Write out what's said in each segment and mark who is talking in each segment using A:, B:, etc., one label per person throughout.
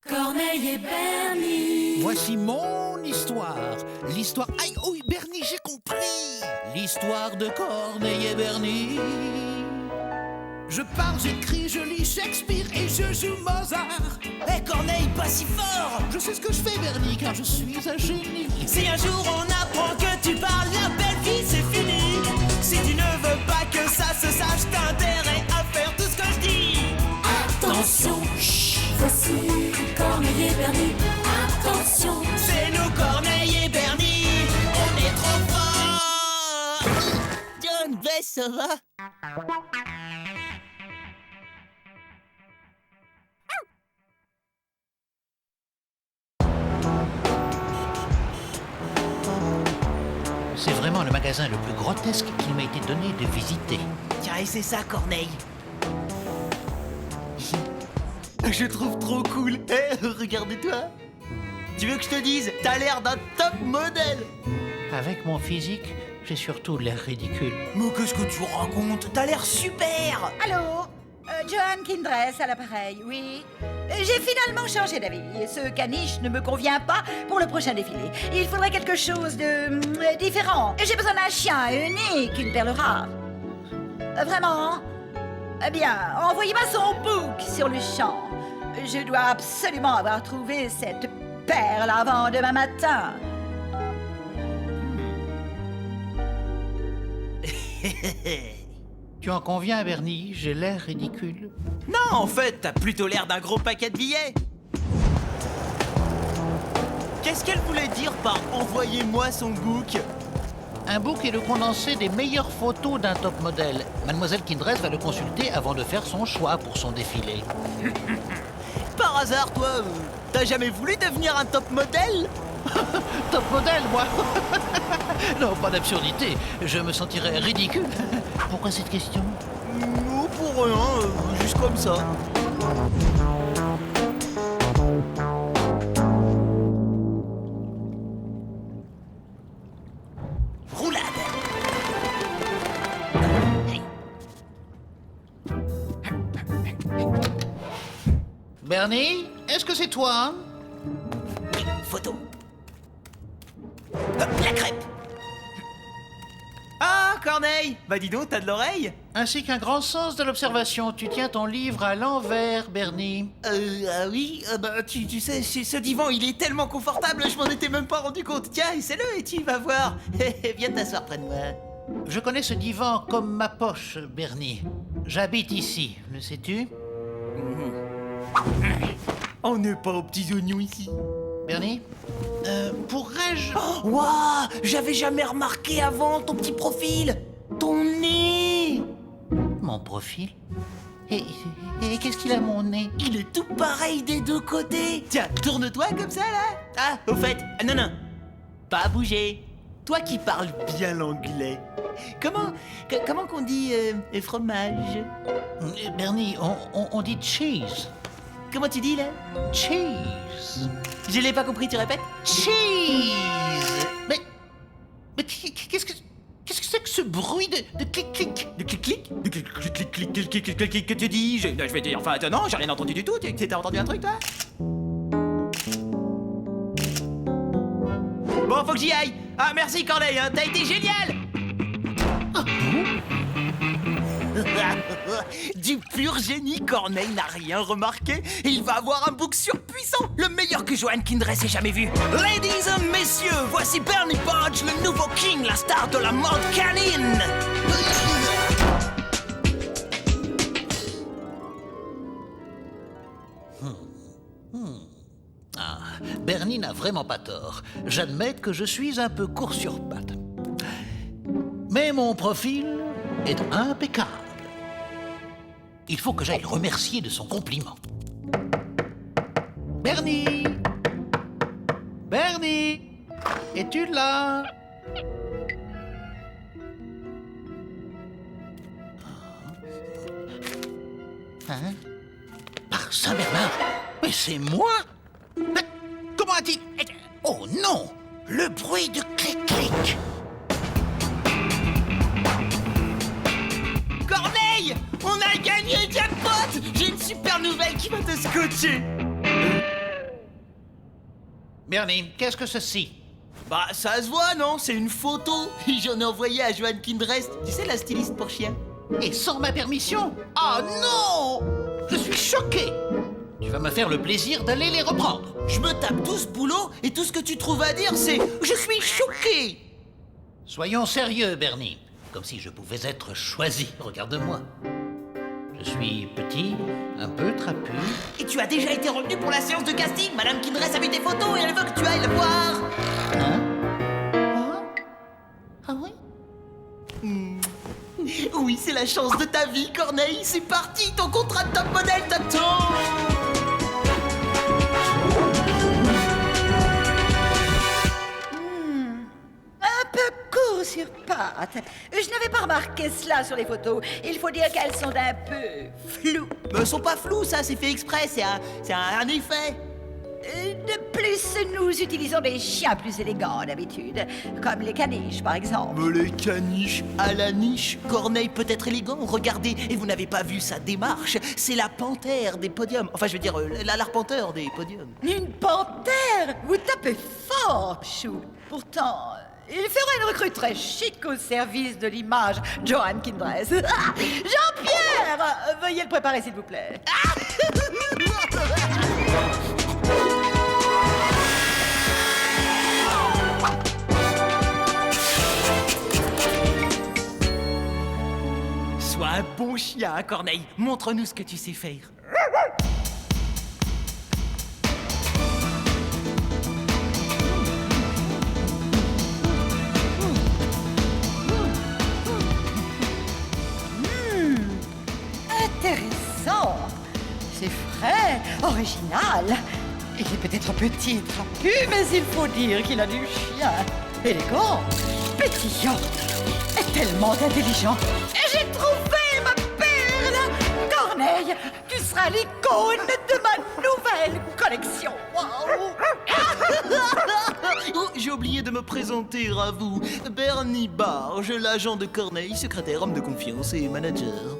A: Corneille et Bernie.
B: Voici mon histoire. L'histoire... Aïe, oui, Bernie, j'ai compris. L'histoire de Corneille et Bernie. Je parle, j'écris, je lis Shakespeare et je joue Mozart.
C: Hé Corneille, pas si fort!
B: Je sais ce que je fais, Bernie, car je suis un génie.
C: Si un jour on apprend que tu parles, la belle vie c'est fini. Si tu ne veux pas que ça se sache, t'as intérêt à faire tout ce que je dis.
A: Attention, chut, voici Corneille et Bernie. Attention,
C: C'est nous Corneille et Bernie, on est trop forts. John, ben ça va?
B: C'est vraiment le magasin le plus grotesque qu'il m'a été donné de visiter.
C: Tiens, et c'est ça Corneille. Je trouve trop cool. Regarde-toi. Tu veux que je te dise, t'as l'air d'un top modèle.
B: Avec mon physique, j'ai surtout l'air ridicule.
C: Mais qu'est-ce que tu racontes? T'as l'air super.
D: Allô, Joan Kindress à l'appareil, oui. J'ai finalement changé d'avis. Ce caniche ne me convient pas pour le prochain défilé. Il faudrait quelque chose de différent. J'ai besoin d'un chien unique, une perle rare. Vraiment? Eh bien, envoyez-moi son book sur le champ. Je dois absolument avoir trouvé cette perle avant demain matin.
B: Tu en conviens, Bernie, j'ai l'air ridicule.
C: Non, en fait, t'as plutôt l'air d'un gros paquet de billets. Qu'est-ce qu'elle voulait dire par « envoyez-moi son book » ?
B: Un book est le condensé des meilleures photos d'un top modèle. Mademoiselle Kindress va le consulter avant de faire son choix pour son défilé.
C: Par hasard, toi, t'as jamais voulu devenir un top modèle ?
B: Top modèle, moi. Non, pas d'absurdité. Je me sentirais ridicule. Pourquoi cette question?
C: Non, pour rien, juste comme ça. Roulade.
B: Bernie, est-ce que c'est toi, hein?
C: Oui, photo. Hop, la crêpe. Ah, Corneille! Bah dis donc, t'as de l'oreille?
B: Ainsi qu'un grand sens de l'observation. Tu tiens ton livre à l'envers, Bernie.
C: Ah oui, bah tu sais, ce divan, il est tellement confortable, je m'en étais même pas rendu compte. Tiens, essaie-le et tu vas voir. Viens t'asseoir près de moi.
B: Je connais ce divan comme ma poche, Bernie. J'habite ici, le sais-tu?
C: On n'est pas aux petits oignons ici.
B: Bernie, pourrais-je...
C: Oh, waouh! J'avais jamais remarqué avant ton petit profil. Ton nez.
B: Mon profil? Et qu'est-ce qu'il a, mon nez?
C: Il est tout pareil des deux côtés. Tiens, tourne-toi comme ça, là. Ah, au fait, non, pas bouger. Toi qui parles bien l'anglais. Comment qu'on dit fromage?
B: Bernie, on dit cheese.
C: Comment tu dis, là?
B: Cheese.
C: Je l'ai pas compris, tu répètes?
B: Cheese. Mais qu'est-ce que c'est que ce bruit de clic-clic?
C: De clic-clic? De clic-clic que tu dis? Je vais dire, enfin, non, j'ai rien entendu du tout. T'as entendu un truc, toi? Bon, faut que j'y aille. Ah, merci, Corneille, hein, t'as été génial. Du pur génie, Corneille n'a rien remarqué et il va avoir un book surpuissant, le meilleur que Joan Kindress ait jamais vu. Ladies and messieurs, voici Bernie Podge, le nouveau king, la star de la mode canine.
B: Bernie n'a vraiment pas tort. J'admets que je suis un peu court sur pattes. Mais mon profil est impeccable. Il faut que j'aille le remercier de son compliment. Bernie! Bernie! Es-tu là? Hein? Par Saint-Bernard! Mais c'est moi! Mais comment a-t-il... Oh non! Le bruit de clic-clic!
C: Corneille! On a gagné le jackpot! J'ai une super nouvelle qui va te scotcher!
B: Bernie, qu'est-ce que ceci?
C: Bah, ça se voit, non? C'est une photo. J'en ai envoyé à Joan Kindrest. Tu sais, la styliste pour chien.
B: Et sans ma permission? Oh non! Je suis choqué! Tu vas me faire le plaisir d'aller les reprendre.
C: Je me tape tout ce boulot et tout ce que tu trouves à dire, c'est « Je suis choqué ».
B: Soyons sérieux, Bernie. Comme si je pouvais être choisi. Regarde-moi. Je suis petit, un peu trapu.
C: Et tu as déjà été revenu pour la séance de casting. Madame Kindrest a vu tes photos et elle veut que tu ailles le voir.
B: Hein?
C: Ah oui? Oui, c'est la chance de ta vie, Corneille. C'est parti, ton contrat de top modèle t'attend.
D: Un peu court sur pattes. Je n'avais pas remarqué cela sur les photos. Il faut dire qu'elles sont un peu floues.
C: Mais elles sont pas floues, ça, c'est fait exprès, c'est un effet.
D: De plus, nous utilisons des chiens plus élégants d'habitude, comme les caniches par exemple.
C: Mais les caniches à la niche, Corneille peut être élégant, regardez, et vous n'avez pas vu sa démarche, c'est la panthère des podiums, enfin je veux dire, l'arpenteur des podiums.
D: Une panthère? Vous tapez fort, Chou. Pourtant, il ferait une recrue très chic au service de l'image Joan Kindrest. Jean-Pierre, veuillez le préparer s'il vous plaît.
C: Sois un bon chien, hein, Corneille, montre-nous ce que tu sais faire.
D: Intéressant. C'est frais, original. Il est peut-être petit et trapu, mais il faut dire qu'il a du chien. Élégant, pétillant et tellement intelligent. Et j'ai trouvé ma perle. Corneille, tu seras l'icône de ma nouvelle collection. Wow.
C: Oh, j'ai oublié de me présenter à vous. Bernie Barge, l'agent de Corneille, secrétaire, homme de confiance et manager.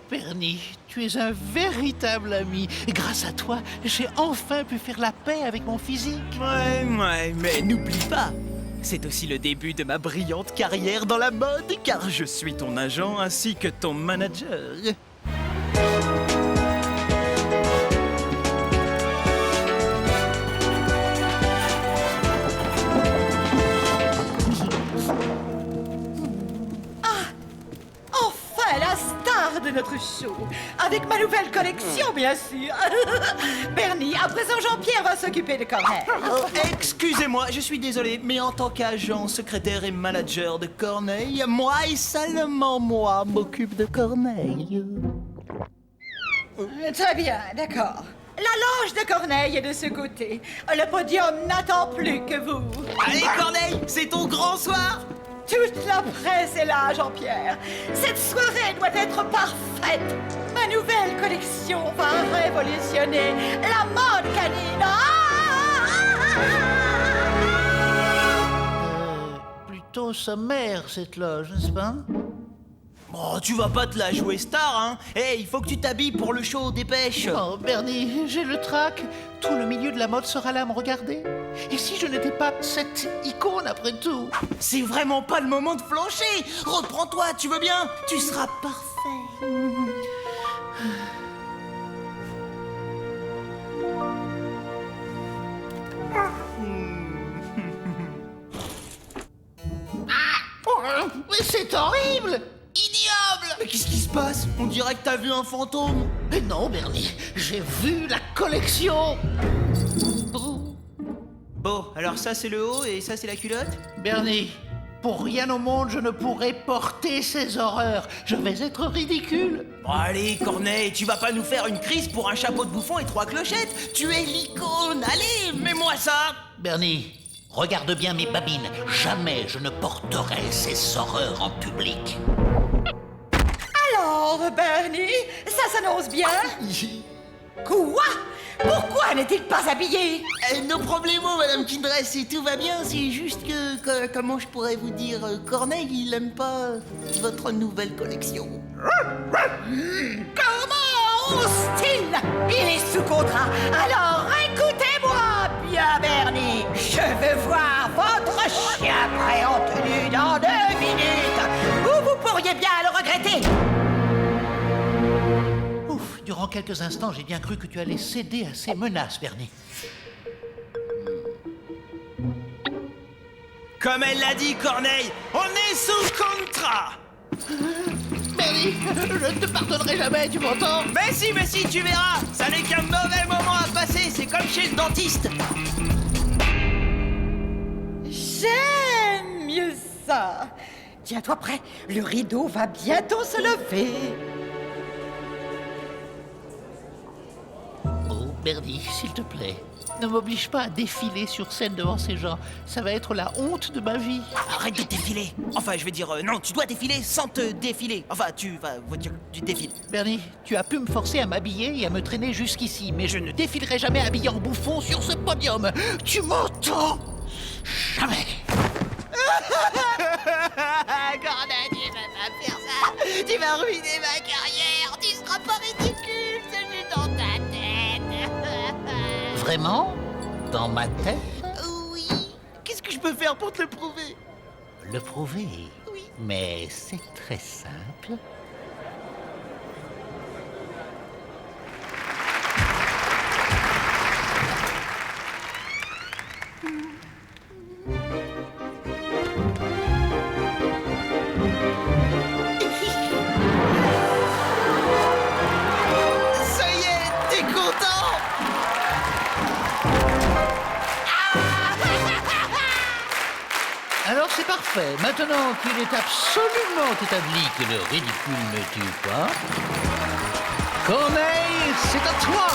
B: Bernie, tu es un véritable ami. Et grâce à toi, j'ai enfin pu faire la paix avec mon physique.
C: Ouais, mais n'oublie pas, c'est aussi le début de ma brillante carrière dans la mode, car je suis ton agent ainsi que ton manager.
D: Enfin, la star de notre show. Avec ma nouvelle collection, bien sûr. Bernie, à présent, Jean-Pierre va s'occuper de Corneille.
C: Oh, excusez-moi, je suis désolé, mais en tant qu'agent, secrétaire et manager de Corneille, moi et seulement moi m'occupe de Corneille.
D: Très bien, d'accord. La loge de Corneille est de ce côté. Le podium n'attend plus que vous.
C: Allez, Corneille, c'est ton grand soir.
D: Toute la presse est là, Jean-Pierre. Cette soirée doit être parfaite. Ma nouvelle collection va révolutionner la mode canine.
B: Plutôt sommaire, cette loge, n'est-ce pas?
C: Oh, tu vas pas te la jouer star, hein? Hey, il faut que tu t'habilles pour le show, dépêche.
B: Oh, Bernie, j'ai le trac. Tout le milieu de la mode sera là à me regarder. Et si je n'étais pas cette icône, après tout?
C: C'est vraiment pas le moment de flancher. Reprends-toi, tu veux bien? Tu seras parfait.
B: Mais c'est horrible!
C: Ignoble! Mais qu'est-ce qui se passe? On dirait que t'as vu un fantôme.
B: Mais non, Bernie, j'ai vu la collection!
C: Bon, alors ça c'est le haut et ça c'est la culotte?
B: Bernie, pour rien au monde, je ne pourrais porter ces horreurs. Je vais être ridicule.
C: Bon allez, Corneille, tu vas pas nous faire une crise pour un chapeau de bouffon et 3 clochettes. Tu es l'icône. Allez, mets-moi ça.
B: Bernie, regarde bien mes babines. Jamais je ne porterai ces horreurs en public.
D: Alors, Bernie, ça s'annonce bien. Quoi? Pourquoi n'est-il pas habillé?
C: No problemo, Madame Kindrest, si tout va bien, c'est juste que comment je pourrais vous dire, Corneille, il aime pas votre nouvelle collection.
D: Comment ose-t-il? Il est sous contrat, alors écoutez-moi!
B: Pendant quelques instants, j'ai bien cru que tu allais céder à ces menaces, Bernie.
C: Comme elle l'a dit, Corneille, on est sous contrat.
B: Bernie, je ne te pardonnerai jamais, tu m'entends?
C: Mais si, tu verras. Ça n'est qu'un mauvais moment à passer. C'est comme chez le dentiste.
D: J'aime mieux ça. Tiens-toi prêt, le rideau va bientôt se lever.
B: Oh, Bernie, s'il te plaît, ne m'oblige pas à défiler sur scène devant ces gens. Ça va être la honte de ma vie.
C: Arrête de défiler. Enfin, je veux dire, non, tu dois défiler sans te défiler. Enfin, tu défiles.
B: Bernie, tu as pu me forcer à m'habiller et à me traîner jusqu'ici, mais je ne défilerai jamais habillé en bouffon sur ce podium. Tu m'entends? Jamais.
C: Corneille, tu vas pas faire ça. Tu vas ruiner ma carrière. Tu seras pas ridicule, c'est juste dans ta tête.
B: Vraiment? Dans ma tête?
C: Oui. Qu'est-ce que je peux faire pour te le prouver?
B: Le prouver?
C: Oui.
B: Mais c'est très simple.
C: Ça y est, t'es content?
B: Alors c'est parfait. Maintenant qu'il est absolument établi que le ridicule ne tue pas, Corneille, c'est à toi!